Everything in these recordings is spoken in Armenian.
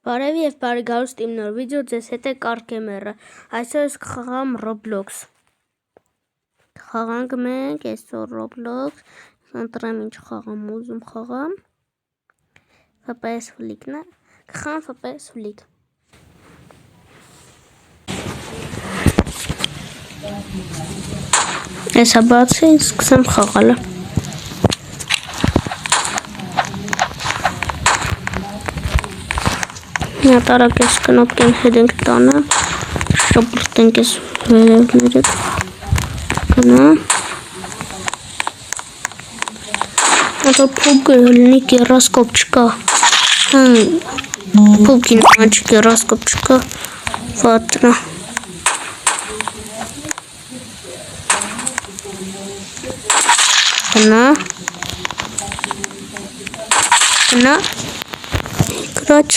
Բարև եւ բարեգալուստ իմ նոր վիդեո, ձեզ հետ է Կարկեմերը։ Այսօր ես կխաղամ Roblox։ Խաղանք մենք այսօր Roblox, ընտրեմ ինչ խաղամ ուզում խաղամ։ FPS ֆլիկն է, կխաղամ FPS ֆլիկ։ Այսա բացի, սկսեմ խաղալը։ Տարակ ես կնոպկեն հետ ենք տանը, շապրտենք ես վերևներդ, կնա, ատա պուբկը հլինի կերասկոպ չկա, պուբկին անչի կերասկոպ չկա, վատրա, կնա, կրաչ,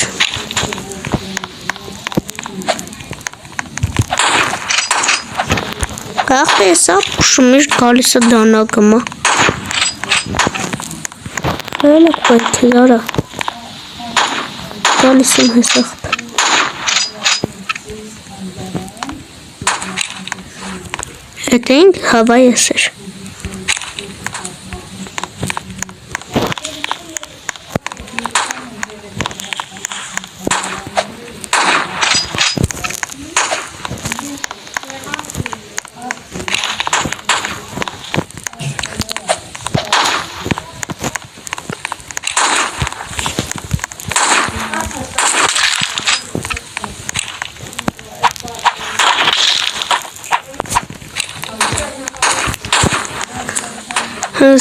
Ախպե եսա պուշում իշտ գալիս է դանակը մա Հելը կոյթ է յարա Գալիս եմ հես ախպե Հետ էինք հավա ես էր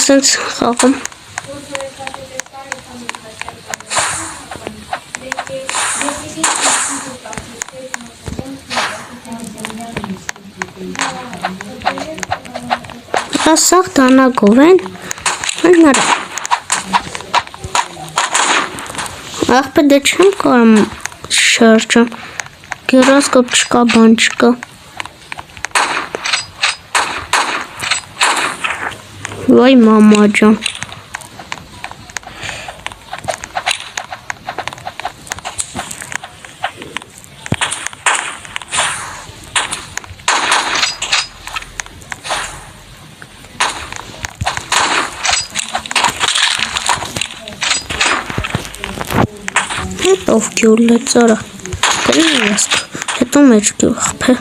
Սենց խաղում Ասաղ դանագով են նրա Աղպե դե չեմ կարում շրջում Գերասկոպ չկա բան չկա Վայ մամա ջան Հետով գյուլ է ծարա Դրին եսկ Հետո մեջ գյուլ խպե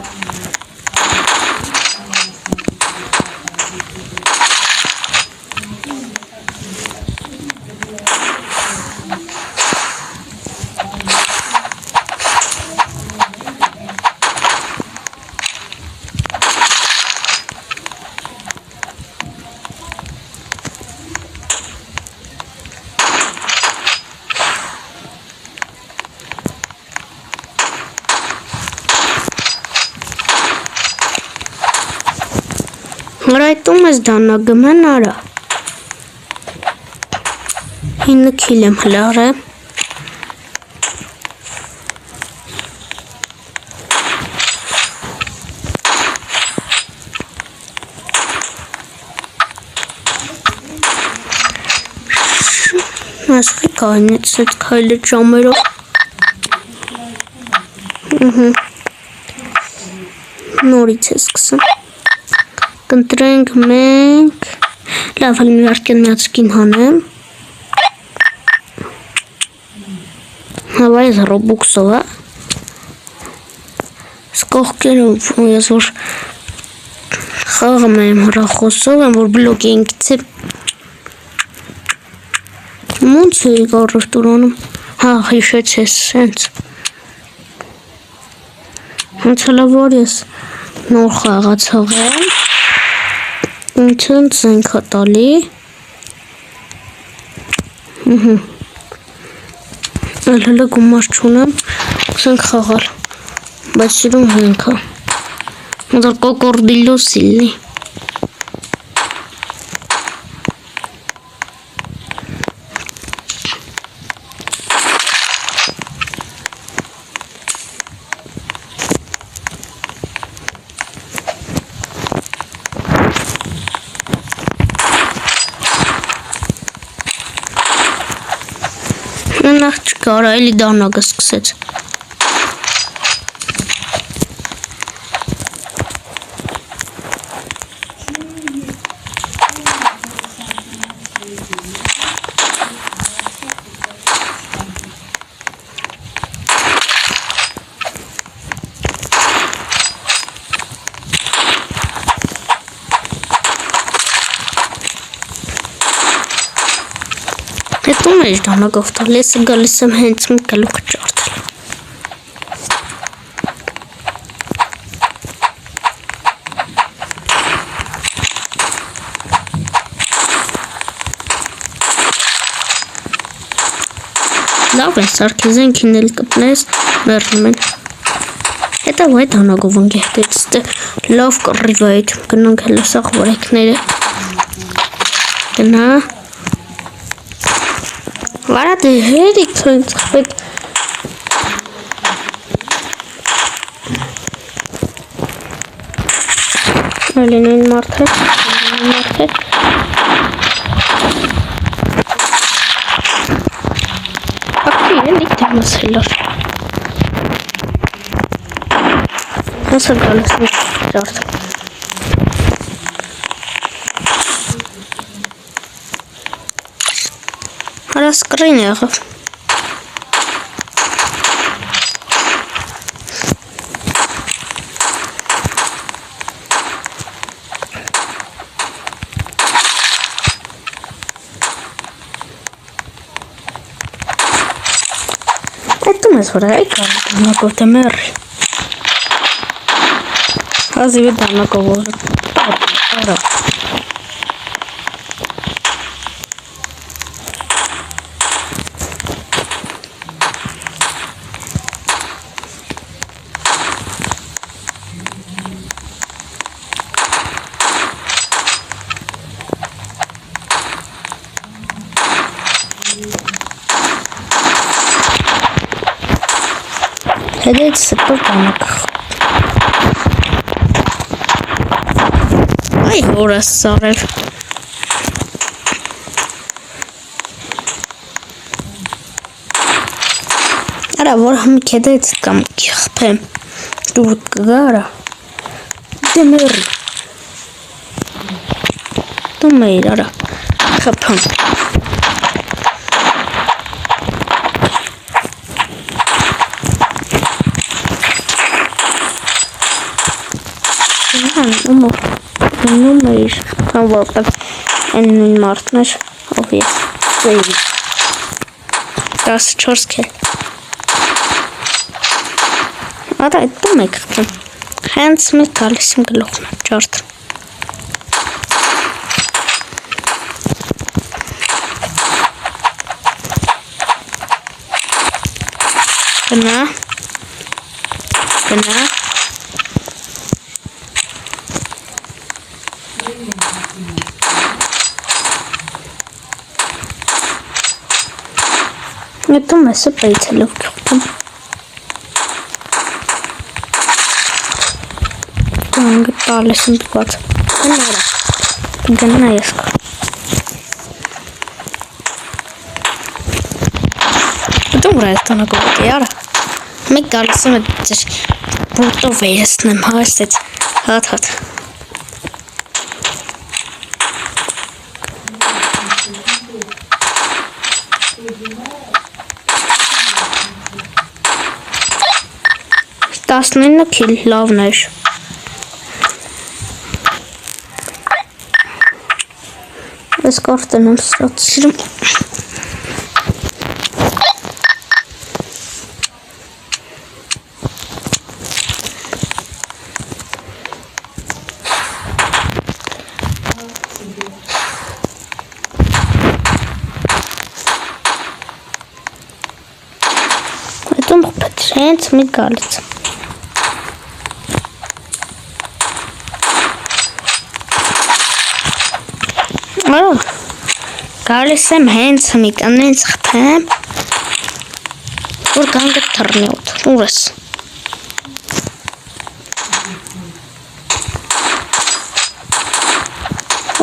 Հրայտում ես դանագում են արա Հինը քիլ եմ հլար է Ասխի կայնեց էտ կայլետ ժամերով Նորից է սկսում Կընտրենք մենք Լավ հլին վարկեն միացկին հանեմ Հավա ես ռոբուքսով է Սկողքերում ես որ խաղում եմ հրախոսով եմ որ բլոգ ենք ծեպ Մոնց է գարր տուրանում Հա հիշեց ես սենց Հենց հլա որ ես նոր խաղացող եմ Ինչն զենք հատալի Հլը գումար չունեմ Կսենք խաղալ Բայց սիրում հենքա Մդար կոկորդիլոս իլնի Նախ չկա Կարա էլի դանագը սկսեց։ Հետո մեր դանագով տալիս է գալիս եմ հենց մի գլուխ ջարդել։ Լավ են սարքեզենքին էլ կպնես մերնում են։ Հետո այդ դանագով ընգեհտեց լավ կռիվ այդ գնանք հելը սաղ որեքները։ Գնա Վարա դե հերիք թույն ծխվեք Ալինույն մարդ է Ակի էլիք դեմս հելար Հոսը գալս մի ճարդ Հարաս կրին եղավ Այդ դում ես որ այ կար դանագով դե մերի Հազիվի դանագով որը Հետից սպոր բանակ Այ հորս սարել Արա որ համիք հետից կամ կիխպեմ Դու կգարա Դե մերի Դու մեր արա Խպամ Անում էիր, կամ որպես են նույն մարդն էր, ով ես, ծեյրի, 14 կել, արա այդ դում եք խպրեմ, հենց մի գալիս իմ գլուխն է, ճարդ, գնա, Հետո մեսը պայցելով կյուղտում Գանգը տալես եմ տված Գնա ես կա Հետո վրա ես տանակով էի արա Մեկ գալիս եմ ձեր բուրտով վերեսնեմ հաստեց հատ Տասնինը քիլ լավն էր Ես կարտեն եմ սրացիրում Հետո մխպետ հենց մի գալից Գալիս եմ հենց մի տնենց խպեմ որ գանգը թռնի ոտ ուրս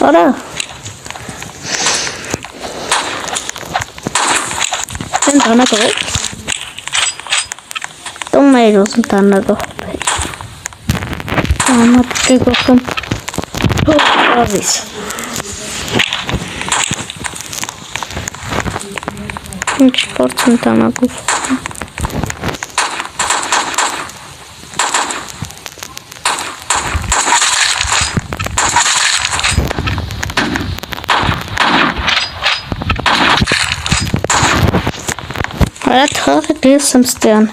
արա Դեն դանակ ով Տում էր ուզում տանագով պեջ։ Ամատկի գողում հովավիս։ Ինչ պորցում տանագով։ Արա թաղը դես եմ ստյան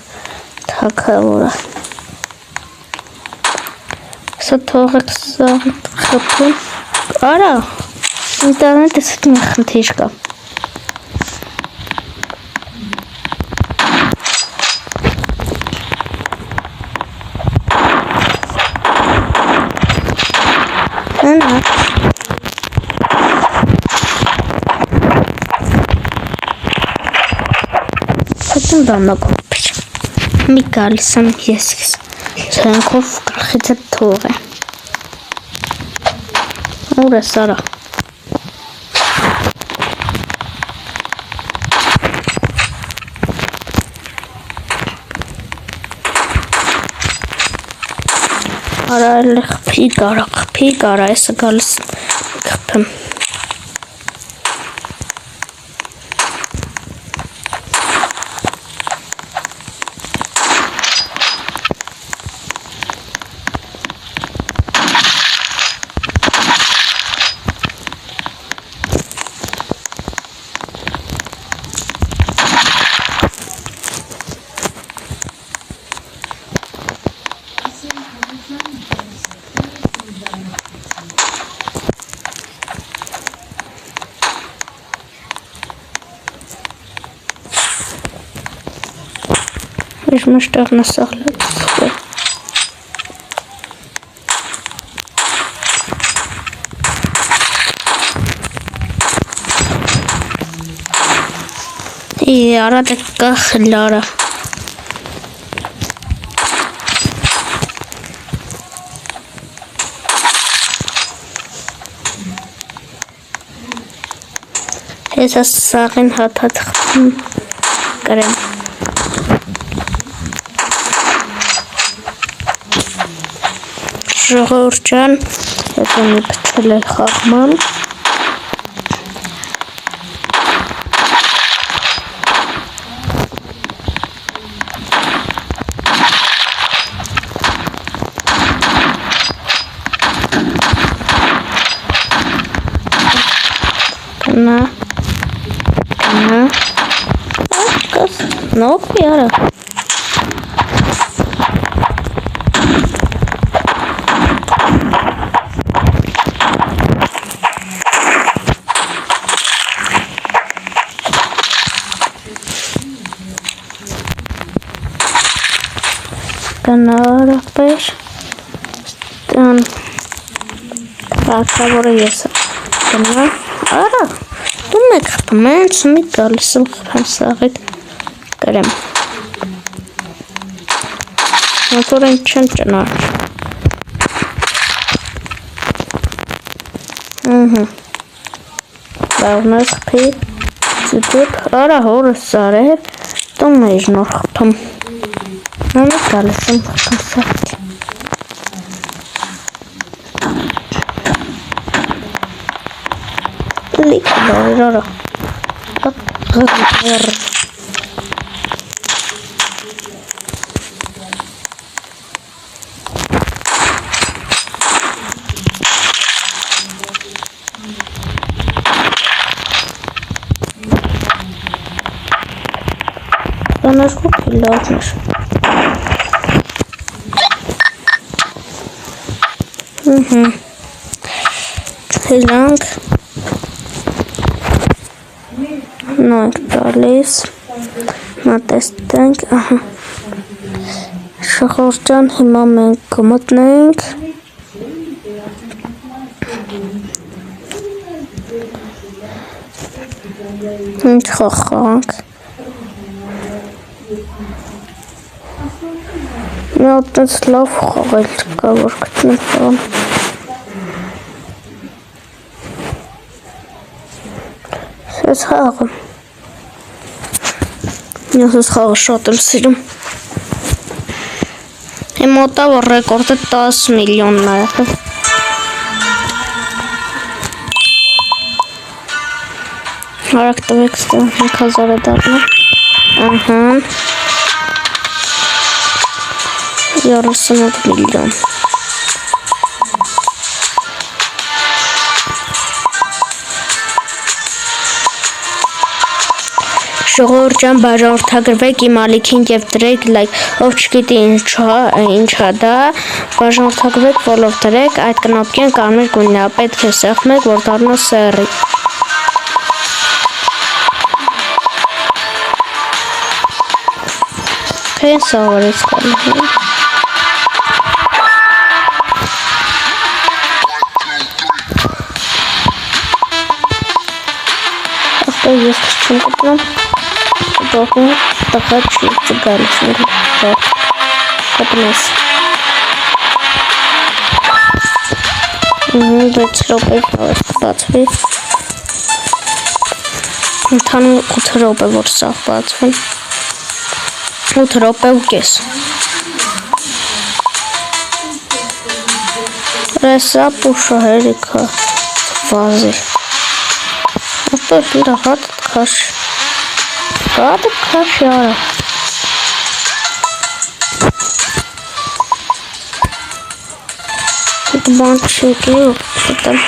թակավորը։ Սա թողեք սա խպում։ Արա, ինտերնետը սուտ մի խնդիր կա։ Դանագոպիր մի գալիս եմ ես ցանկով կախիցը թող է ուր է սարա արա էլ խփի կարա էսը գալիս խփեմ Ես մշտեղ նսաղլեց արատ է կախ լարա ես ասաղին հատած խպում կրեմ ժողովուրդ ջան, հետո մի փչել է խաղման Կնա նոք մի արա Canara peixe estão agora essa canara ara tu me capamento me calço pensar querem motor enchantnar Davnas pe tutup ara horusare tu me não capam não me calço pensar Líquido, Vamos com pilotos. Lang. No, Charles. Matesteng. Շախորճան հիմա մենք կմտնենք Ինչ խախանք Մի հատենց լավ խաղել չկա, որ գտնենք տան Սես խաղը Ես ես խաղը շատ եմ սիրում Մոտավոր ռեկորդը 10 միլիոնն է եղել։ Արագ տվեք ստեղ 5000-ը դառնա։ Ահա 38 միլիոն։ Ժողովուրդ ջան, բաժանորդագրվեք իմ ալիքին եւ դրեք լայք, ով չգիտի ինչա դա, բաժանորդագրվեք, follow դրեք, այդ կնոպկին կարմիր գույնն է, պետք է սեղմեք, որ դառնա սերի։ Քեն սովորից կանում։ Ախտը ես չեմ կպնում։ Դոկում տղա չի գալիս կպնես։ 6 րոպե բացվի։ Ընդհանուր 8 րոպե որ սա բացվի։ 8 րոպե ու կես։ Ռեսա պուշը հերիքա վազի։ Ապա դա հատ քաշ։ Հատ քաշ արա։ Բան չեկի ուտեմ։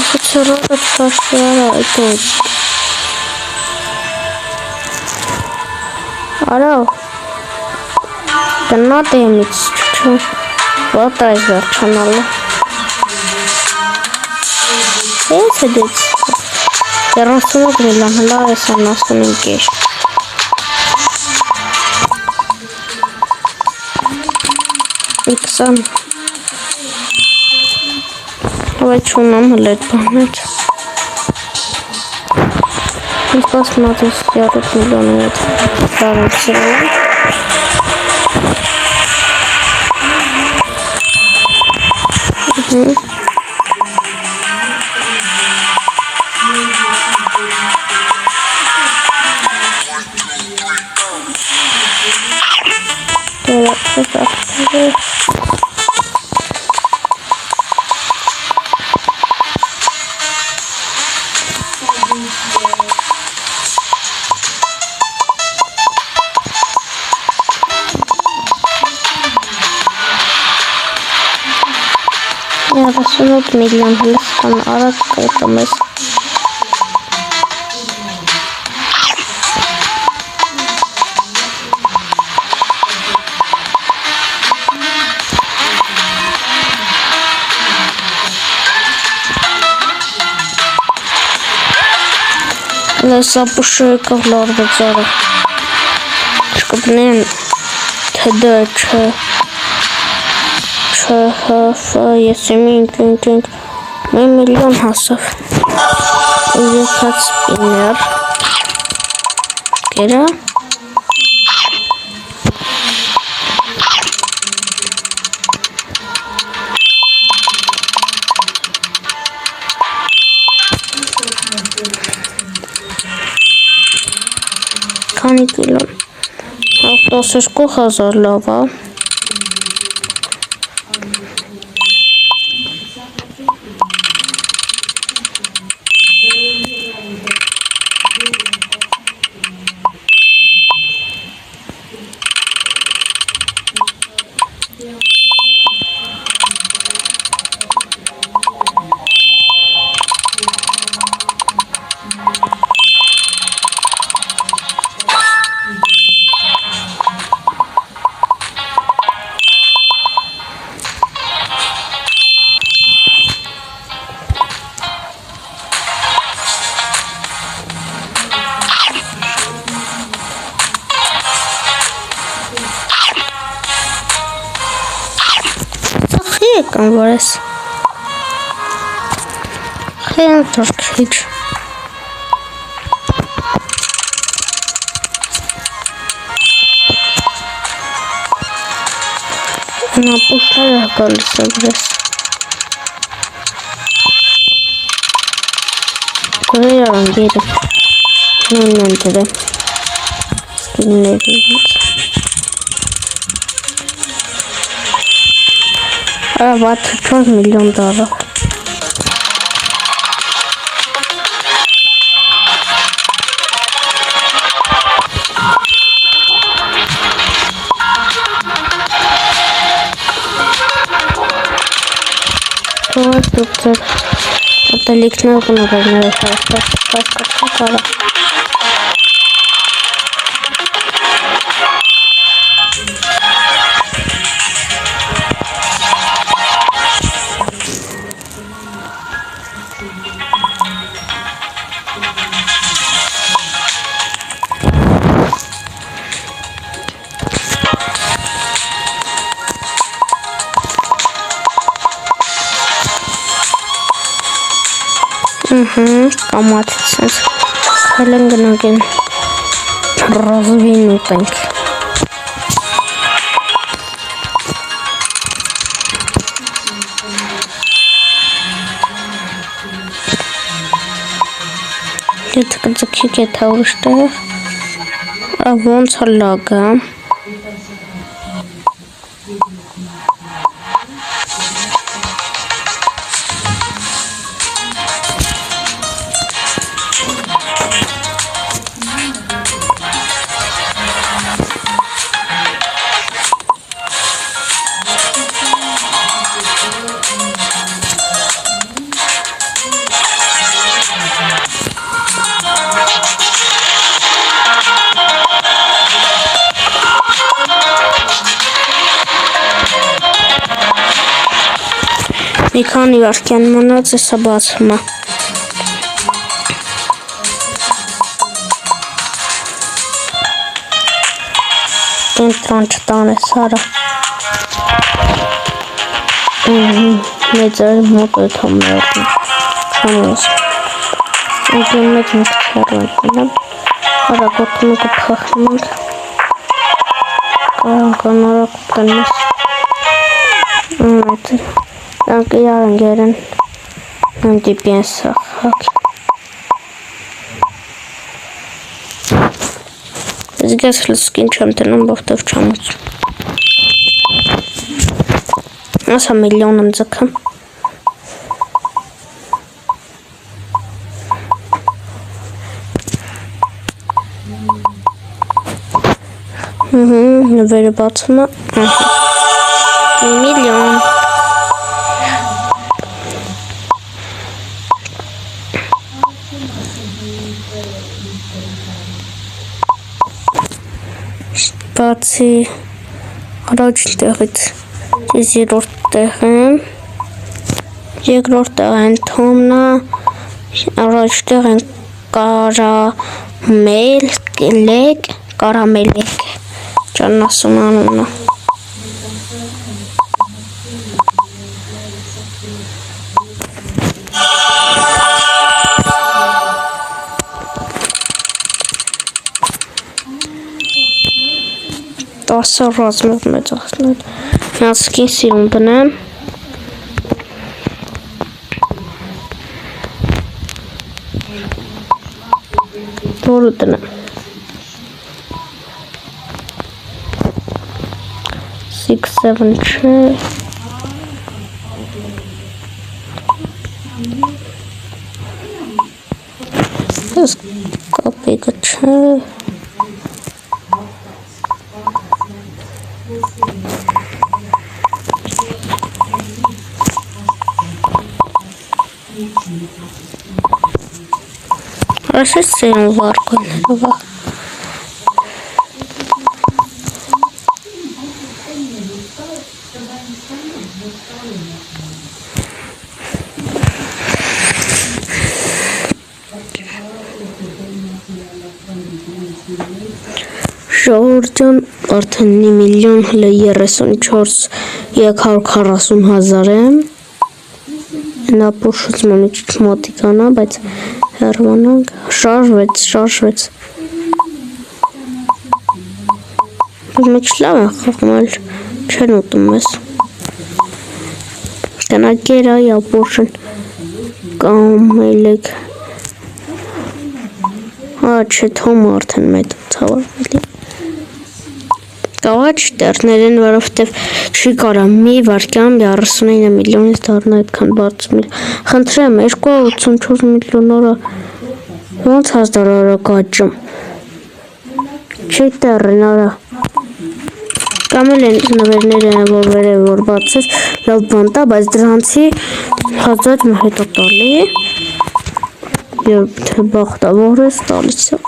Խցրոը քաշ արա այդո։ Արա։ Դնա դեմից չու։ What is that channel? Yes, it is. There are some million dollars on us to engage. It's some. Which one let it? This was not a scared of million with currency. Yeah, that's not million. Let's come out of the Let's push a couple of the zero. Скопнем ТДЧ. ЧХФ, миллион хасов. Ехать спиннер. Кира. Քանի կիլո։ 12000 լավ է։ Converse. Hand torch. Na puszczę kolce gdzieś. Kolejna rangiera. No, nie wiem. $64 միլիոն։ Դուք ուտելիքներ գնողները հասկացան։ Կամացից հելեն գնանք են ռազվին ուտենք։ Եթե կձգիք է թաուրշտեղ, ոնց հլագը։ Մի քանի վայրկյան մնաց է սա բացում է։ Կենտրոն չտան է սարը։ Մեծ էր մոտ է թոմերն չամոս։ Անկեն մեծ մոտ չարվան։ Հարակոտում է կպխախնում ենք։ Կարանքան հարակոտան ես։ Մեծ Danke, Geren. Und die Piensa. Сейчас скин чем-то нам бахтов чамусь. На самом миллионом закам. Very bottom. Миллион. Բացի առաջ տեղից երրորդ տեղը, երկրորդ տեղը են թոմնա, առաջ տեղ են կարամելեք, ճանն ասում անունը։ Տասը ռազմով մեծացնել, հյասկին սիրում բնեմ, որու տնեմ, 6-7 չէ, ես կապիկը չէ, Așa se învarcă undeva. Ժողովրդյան արդեն 1,34,340,000 է, նա պուշուց մոնիչ մոտիկանա, բայց հեռվանանք, շարժվեց, մեկ լավ են խաղմալ, չեն ուտում ես, կնակերա ապոշն կամ էլեք, չէ թոմը արդեն մետ ցավարվելի, կա տաղաչ տերներեն, որովհետև չի կարա մի վարկյամ 39 միլիոնից դառնա այդքան բարձր։ Խնդրեմ 284 միլիոն օրա ոնց հազարը կաճում։ Չի տերն արա։ Կամ էլ են նվերները որ վերև որ բացես լավ բան տա, բայց դրանցի հազար հետո տալի երբ թե բախտավոր ես տալիս է։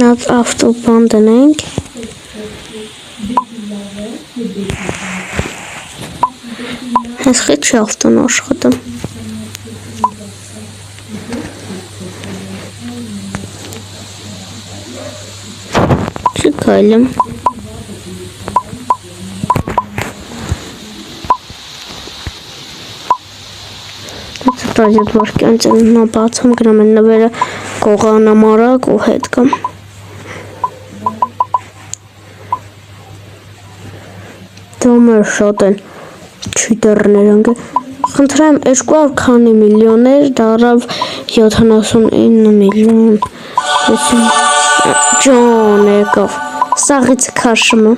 Նած ավտոբան դնենք ես խիչ չի ավտոն աշխատում Kayalım. Sadece varken canına batsam gramenle böyle koğana mara kohetkam. Tomer şoten çüternerengi. Խնդրեմ 200 միլիոններ դարավ 79 միլիոն John եկավ սաղից քաշումը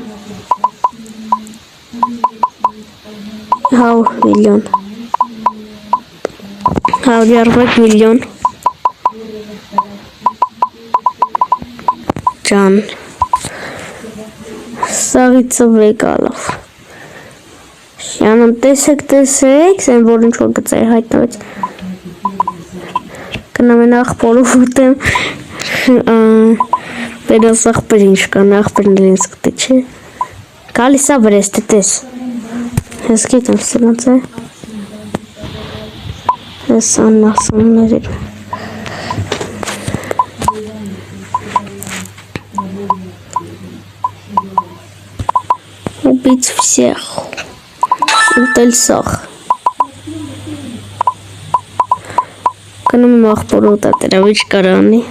100 միլիոն 130 միլիոն John սաղիցը վեկալով Yanım desek sen volun çok güzel hayatımız. Kanamın akpolu vurdum. Biraz akpırın çıkan akpırın sıktıçı. Kalisa brestetes. Eskitim sıkıntı. Anlasın verir. Убить всех. Утельсах. Канам махпорота теравич карани.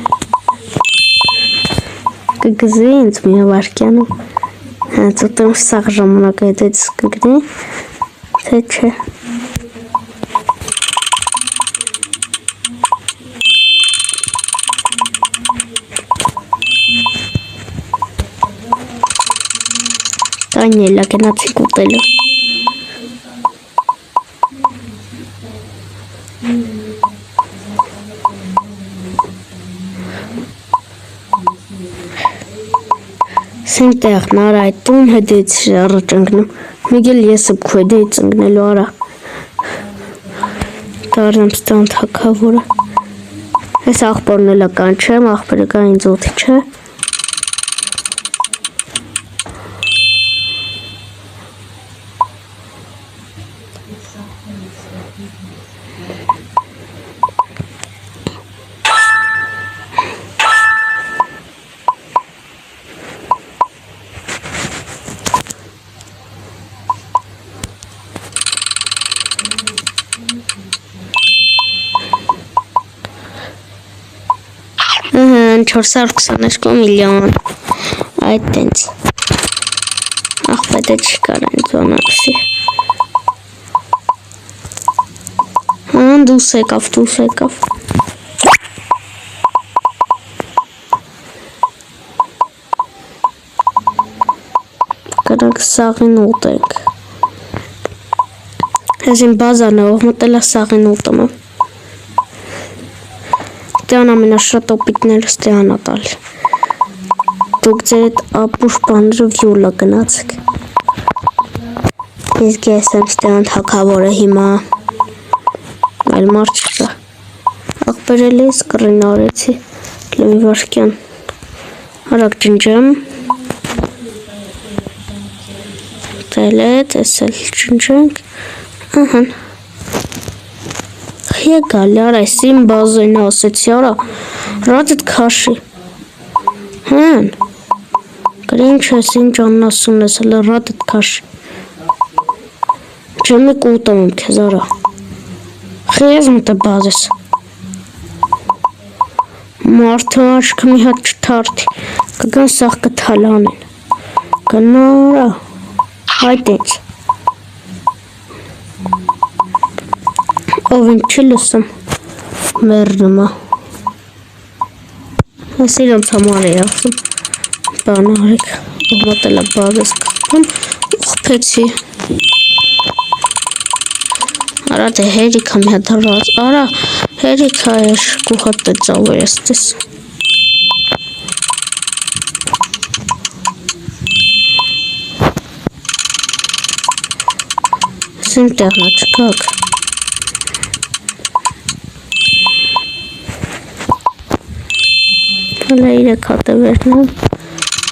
Как зинт меня варкяну. Тут там сахаром много это скрыли. Тече. Daniela que nazi kutelo. Սենտեղ նար այդ տուն հետից առաջ ընկնում, միգել եսը քոյդից ընկնելու արա, դարնամ ստան թակավորը, ես աղպորն էլական չեմ, աղպերը կա ինձ ոտի չէ, $422 միլիոն այդ տենց աղպետը չկար են զոնաքսի դուս եկավ կրակ սաղին ուտենք ես իմ բազարն է ող մտել է սաղին ուտումը Տյան ամենաշատ օպիտները ստեան ատալ դուք ձեր էտ ապուշ բանրը վյուլը գնացք իսկ ես եմ ստեան թակավորը հիմա այլ մարդ չկա աղբերել ես կռին արեցի լմի վարկյան հարակ ջնջեմ տել է տեսել ջնջենք ահան Եկալ արա, սիմ բազույն ասեցի արա, ռադիտ քաշի, հեն, գրին չես ինչ աննասուն ես, հլը ռադիտ քաշի, ջեմի կուտամ եմ կեզ արա, խեզ մտը բազ ես, մարդը աչքը մի հատ չթարդի, կգան սաղ կթալան են, գնա արա, հայտ ինձ, Ով ինձ չի լսում, մեռնում է։ Ես իրենց համար էի ասում, բան արեք, ով մոտել է բազես կապում, խփեցի։ Արա դե հերիքա մի հատ հրած, արա հերիքա էր կուհատ է ծավը եստես։ Սիմ տեղնա չկակ։ Հələ 3 հատ է վերնում,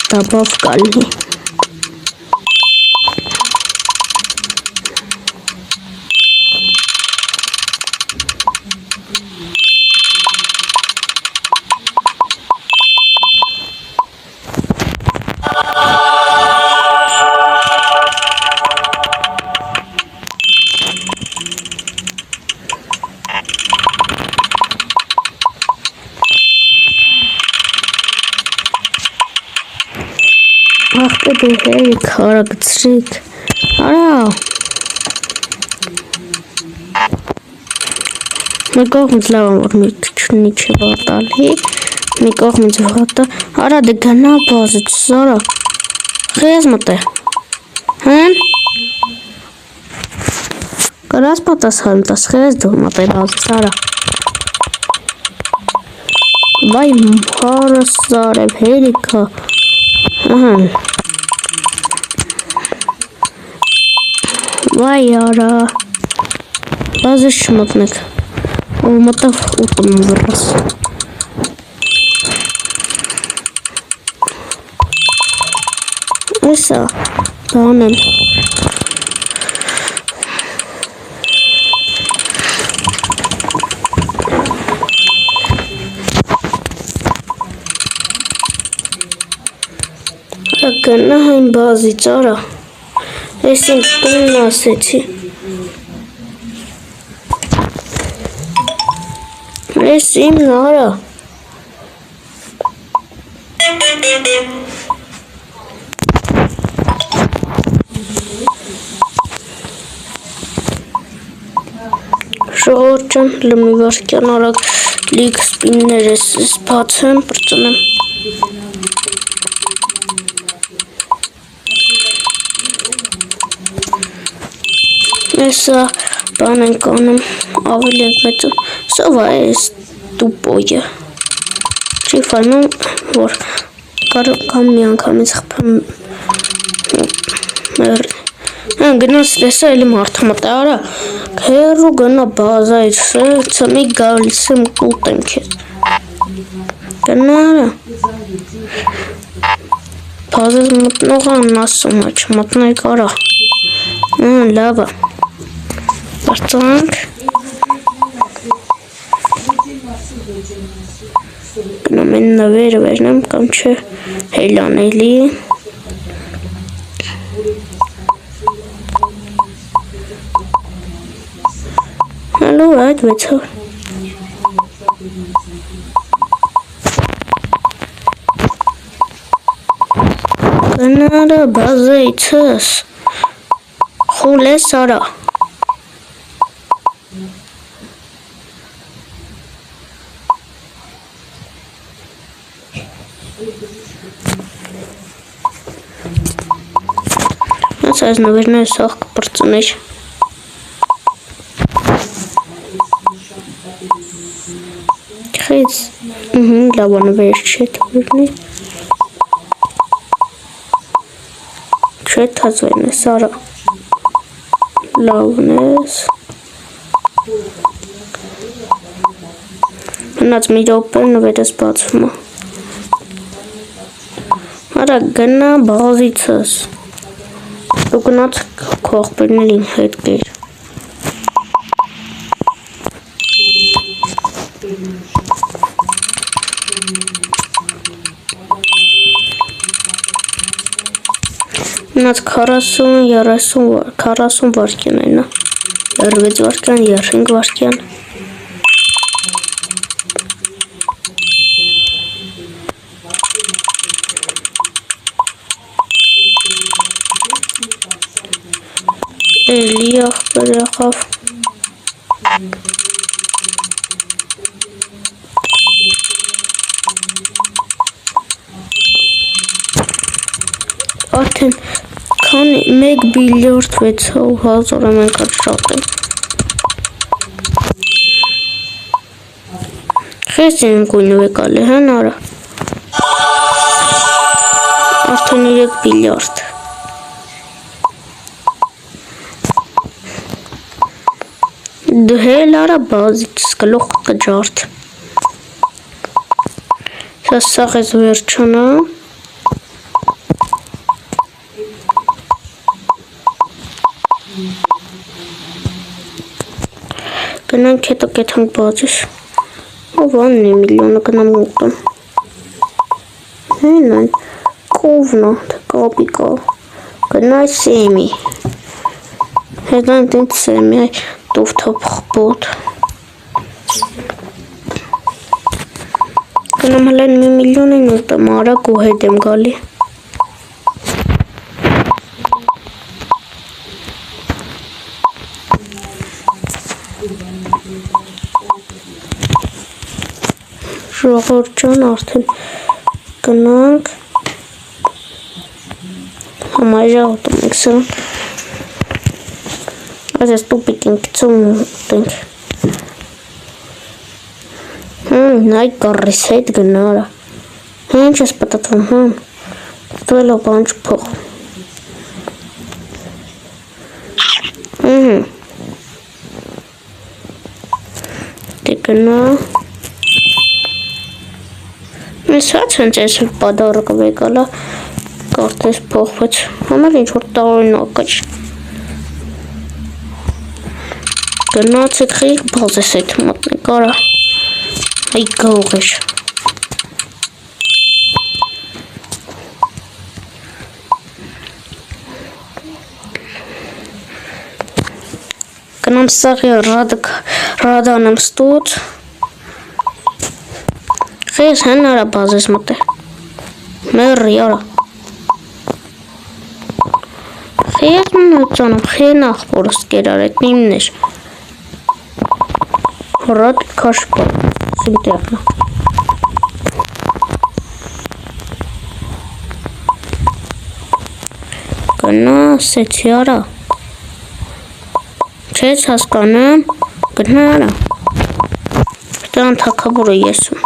դաբավ կալնի։ Ախպե դու հերիք, արա գծրիք, արա մի կողմից լավ ամոր մի քչնի չի վատալի, մի կողմից վատա, արա դե գնա բազից, արա, խեզ մտ է, հեն, կարաս պատասխան տաս, խեզ դու մտ է բազից, արա, վայ հարս զարև հերիքա, ահան, վայ արա, բազից չմտնեք, ով մտավ ուտում վրաս, էսա, բան եմ, գնա հայն բազից, արա, ես իմ տունն ասեցի, ես իմն արա, ժողովուրդ ջան, լմի վարկյան արագ լիք սպիններ ես բացեմ, պրծնեմ, Էսա բան ենք անում, ավելի ենք մեծում, սովա ես տուպոյը, չի վանում, որ կամ մի անգամից խպեմ, գնաս դեսա էլի մարդամատ է, արա, կհերու գնա բազայր, ծմի գալիս եմ կուլտ եմ կեզ, գնա արա, բազես մտնող են ասում, չմտնեք արա, լավ է, Bartank. Գնում են նվերը վերնեմ կամ չէ հելանելի Հալո այդ վեցով Գնարը բազայցս խուլ ես արա Այս նվերն է սաղ կպրծներ Քեզ լավանը վեր չէ թվերնի Չէ թազվերն է սարա Լավն ես Հնաց մի ռոպեր նվերս բացվում է Արա գնա բազիցս Դու գնաց քո աղբերներին հետ գեր Մնաց 40 վարկյան են 36 վարկյան, 35 վարկյան Էլի աղբեր եղավ Արդեն քանի 1 բիլիարդ 600,000 մենք շատ ենք։ Խես են գույնով եկալի, հա նորա։ Արդեն 3 բիլիարդ։ Դհել արա բազից գլուխ կջարդ։ Սասաղ ես վերջանա։ Գնանք հետո կեթանք բազիս։ Ով աննի միլիոնը գնամ ուտում։ Հեն այն կովնա, կապիկա։ Գնայ սեմի։ Հետան տենց սեմի այ տովթապ խպոտ։ Գնամ հլեն 1 միլիոն են ուտում, արագ ու հետ եմ գալի։ Ժողովուրդ ջան, արդեն գնանք համարյա ուտում ենք սրան այս տուպիկ ենք ծում ուտենք նայ կարիս հետ գնարա ինչ ես պտտվում տվելո բանչ փող դե գնա Ես հաց հենց ես պադարը վեկալա կարդես փոխվեց համար ինչ-որ տարօրինակ է գնացեք խիղ բազես այդ մոտնեք արա այ գող էր գնամ սաղի ռադանեմ ստուց Խես հեն արա բազես մոտ է մերի արա Խես մնացանım խեն աղբորս կերար էտ նիմն էր Ռադ կաշկա սինտեղնա Գնա սեցի արա Չես հասկանեմ գնա արա Պտան թակաբուրը եսում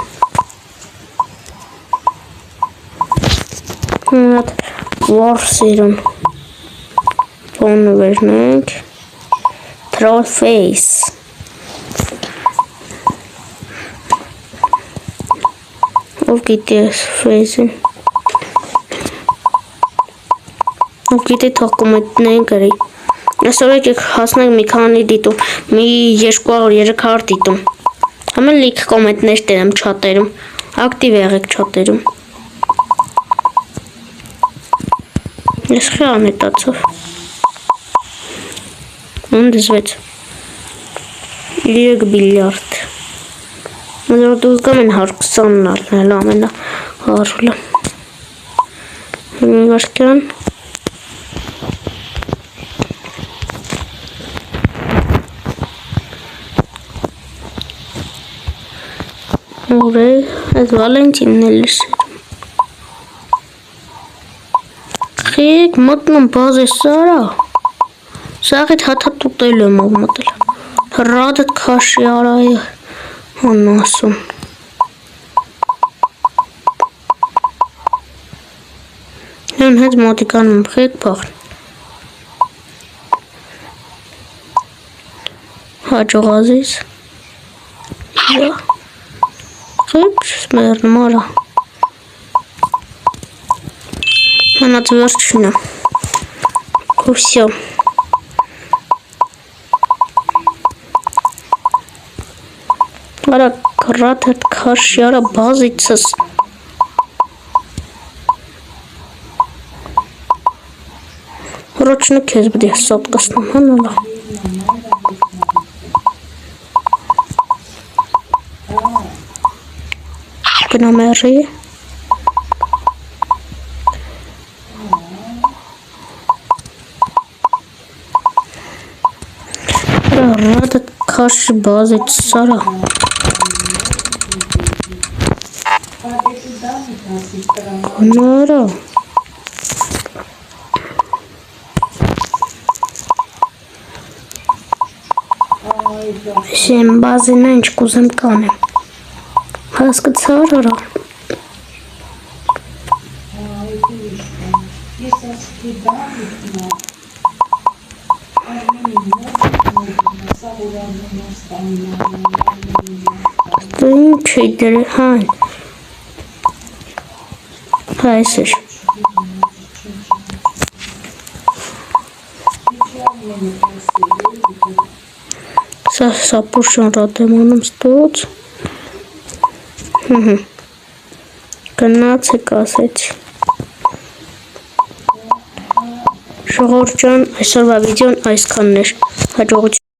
Վար սիրում Բոնը վերնենք Troll face Ով գիտի ես ֆեյսին Ով գիտի թող կոմենտներին գրի Այսօր եկեք հասնենք մի քանի դիտում Մի 200-300 դիտում Ամեն լիք կոմենտներ տերեմ չատերում Ակտիվ եղեք չատերում Ես խի անետացով Ընդզվեց 3 բիլիարդ Դուք կամ են 120-ն ալնել ամենա հարուլը Մի վարկյան Ուր է, այդ վալենտինն էլ էր Խիք մոտնում բազ է սարա Սաղիտ հաթատ ուտել եմ աղմատել Հրադըտ կաշի արայի Անասում Հեն հետ մոտիկանում խեք պաղն Հաջողազիս Խեք չսմերն մարա Մնաց վերջինը Ու վսյո Արա կրատ հետ կաշի արա բազիցս Ռոչնը կեզ բդի հսատ կսնում հանալա Գնամերի Ռադը քաշ բազից սարա։ Նորա։ Շեմ բազին ինչ կուզեմ կանեմ։ Հասկացար արա։ Դու ինչ է դրել հայն։ Այս էր։ Սա պուշան ռատեմ անում ստոց։ Գնացեք ասեցի։ Ժողովուրդ ջան, այսօրվա վիդեոն այսքանն էր։ Հաջողություն։